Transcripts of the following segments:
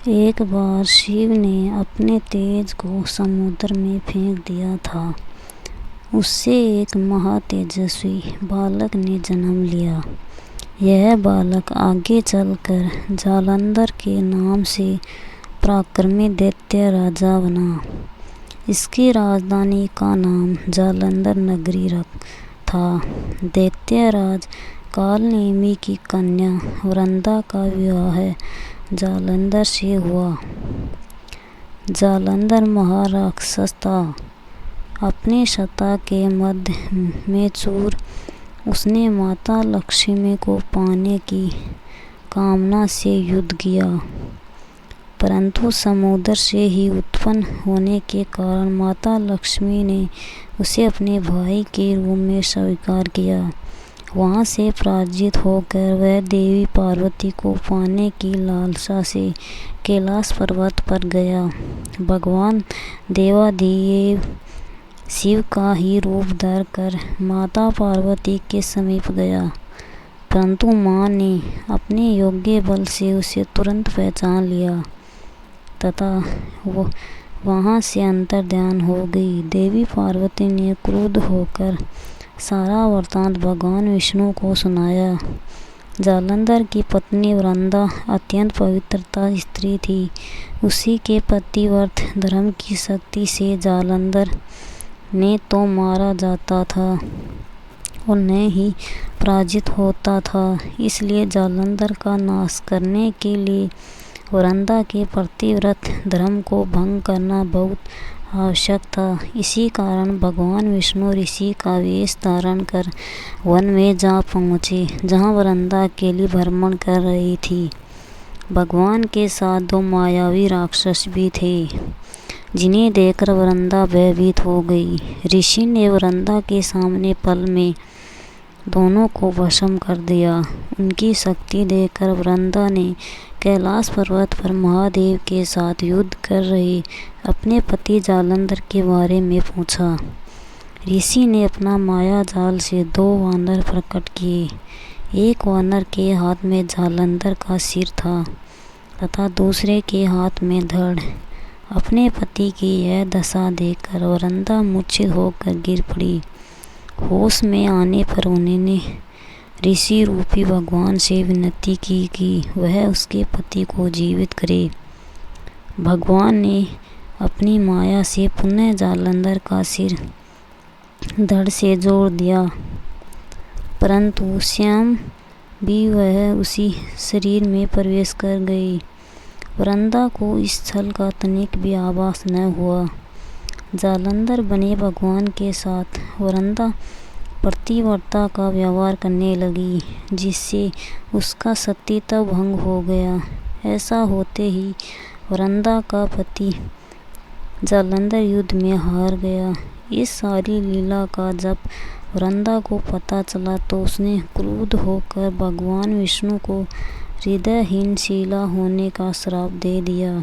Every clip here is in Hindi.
एक बार शिव ने अपने तेज को समुद्र में फेंक दिया था। उससे एक महातेजस्वी बालक ने जन्म लिया। यह बालक आगे चलकर जालंधर के नाम से पराक्रमी दैत्य राजा बना। इसकी राजधानी का नाम जालंधर नगरी था। दैत्यराज कालनेमी की कन्या वृंदा का विवाह जालंधर से हुआ। जालंधर महाराक्षस था। अपनी सत्ता के मध्य में चूर उसने माता लक्ष्मी को पाने की कामना से युद्ध किया, परंतु समुद्र से ही उत्पन्न होने के कारण माता लक्ष्मी ने उसे अपने भाई के रूप में स्वीकार किया। वहाँ से पराजित होकर वह देवी पार्वती को पाने की लालसा से कैलाश पर्वत पर गया। भगवान देवाधिदेव शिव का ही रूप धर कर माता पार्वती के समीप गया, परंतु माँ ने अपने योग्य बल से उसे तुरंत पहचान लिया तथा वो वहाँ से अंतर्ध्यान हो गई। देवी पार्वती ने क्रुद्ध होकर सारा वृत्तांत भगवान विष्णु को सुनाया। जालंधर की पत्नी वृंदा अत्यंत पवित्रता स्त्री थी। उसी के पतिव्रत धर्म की शक्ति से जालंधर ने तो मारा जाता था और न ही पराजित होता था। इसलिए जालंधर का नाश करने के लिए वृंदा के पतिव्रत धर्म को भंग करना बहुत आवश्यक था। इसी कारण भगवान विष्णु ऋषि का वेश धारण कर वन में जा पहुँचे, जहाँ वृंदा अकेली भ्रमण कर रही थी। भगवान के साथ दो मायावी राक्षस भी थे, जिन्हें देखकर वृंदा भयभीत हो गई। ऋषि ने वृंदा के सामने पल में दोनों को भस्म कर दिया। उनकी शक्ति देखकर वृंदा ने कैलाश पर्वत पर महादेव के साथ युद्ध कर रहे अपने पति जालंधर के बारे में पूछा। ऋषि ने अपना माया जाल से दो वानर प्रकट किए। एक वानर के हाथ में जालंधर का सिर था तथा दूसरे के हाथ में धड़। अपने पति की यह दशा देखकर वृंदा मूर्छित होकर गिर पड़ी। होश में आने पर उन्होंने ऋषि रूपी भगवान से विनती की कि वह उसके पति को जीवित करे। भगवान ने अपनी माया से पुनः जालंधर का सिर धड़ से जोड़ दिया, परंतु स्वयं भी वह उसी शरीर में प्रवेश कर गई। वृंदा को इस छल का तनिक भी आभास न हुआ। जालंधर बने भगवान के साथ वृंदा पतिव्रता का व्यवहार करने लगी, जिससे उसका सतीत्व भंग हो गया। ऐसा होते ही वृंदा का पति जालंधर युद्ध में हार गया। इस सारी लीला का जब वृंदा को पता चला तो उसने क्रुद्ध होकर भगवान विष्णु को हृदयहीन शिला होने का श्राप दे दिया।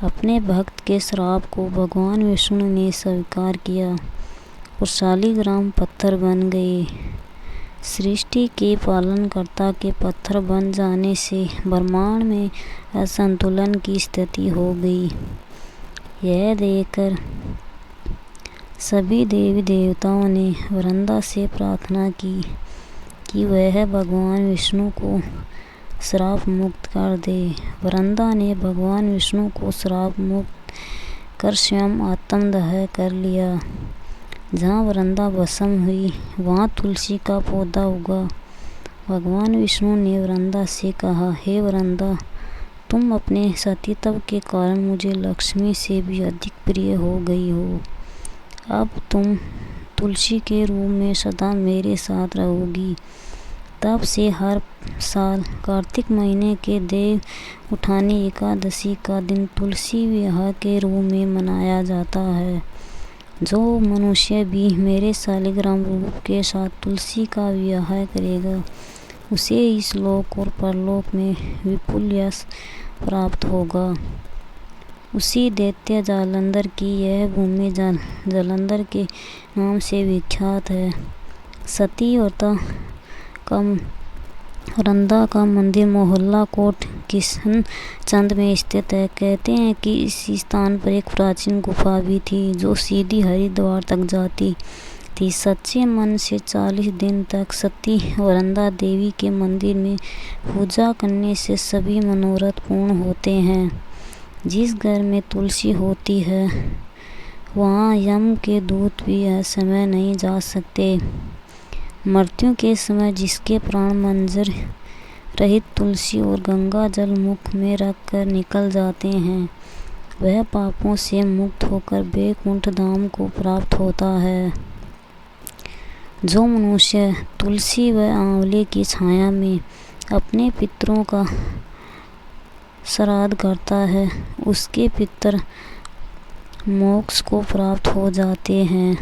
अपने भक्त के श्राप को भगवान विष्णु ने स्वीकार किया और शालिग्राम पत्थर बन गए। सृष्टि के पालनकर्ता के पत्थर बन जाने से ब्रह्मांड में असंतुलन की स्थिति हो गई। यह देखकर सभी देवी देवताओं ने वृंदा से प्रार्थना की कि वह भगवान विष्णु को श्राप मुक्त कर दे। वृंदा ने भगवान विष्णु को श्राप मुक्त कर स्वयं आत्मदाह कर लिया। जहाँ वृंदा भस्म हुई वहाँ तुलसी का पौधा उगा। भगवान विष्णु ने वृंदा से कहा, हे वृंदा, तुम अपने सतीत्व के कारण मुझे लक्ष्मी से भी अधिक प्रिय हो गई हो। अब तुम तुलसी के रूप में सदा मेरे साथ रहोगी। तब से हर साल कार्तिक महीने के देव उठानी एकादशी का दिन तुलसी विवाह के रूप में मनाया जाता है। जो मनुष्य भी मेरे शालिग्राम रूप के साथ तुलसी का विवाह करेगा, उसे इस लोक और परलोक में विपुल यश प्राप्त होगा। उसी दैत्य जालंधर की यह भूमि जालंधर के नाम से विख्यात है। सती व्रत का औरंदा का मंदिर मोहल्ला कोट किशनचंद में स्थित है। कहते हैं कि इसी स्थान पर एक प्राचीन गुफा भी थी जो सीधी हरिद्वार तक जाती थी। सच्चे मन से 40 दिन तक सती औरंदा देवी के मंदिर में पूजा करने से सभी मनोरथ पूर्ण होते हैं। जिस घर में तुलसी होती है वहाँ यम के दूत भी असमय नहीं जा सकते। मृत्यु के समय जिसके प्राण मंजर रहित तुलसी और गंगा जल मुख में रखकर निकल जाते हैं वह पापों से मुक्त होकर वैकुंठ धाम को प्राप्त होता है। जो मनुष्य तुलसी व आंवले की छाया में अपने पितरों का श्राद्ध करता है उसके पितर मोक्ष को प्राप्त हो जाते हैं।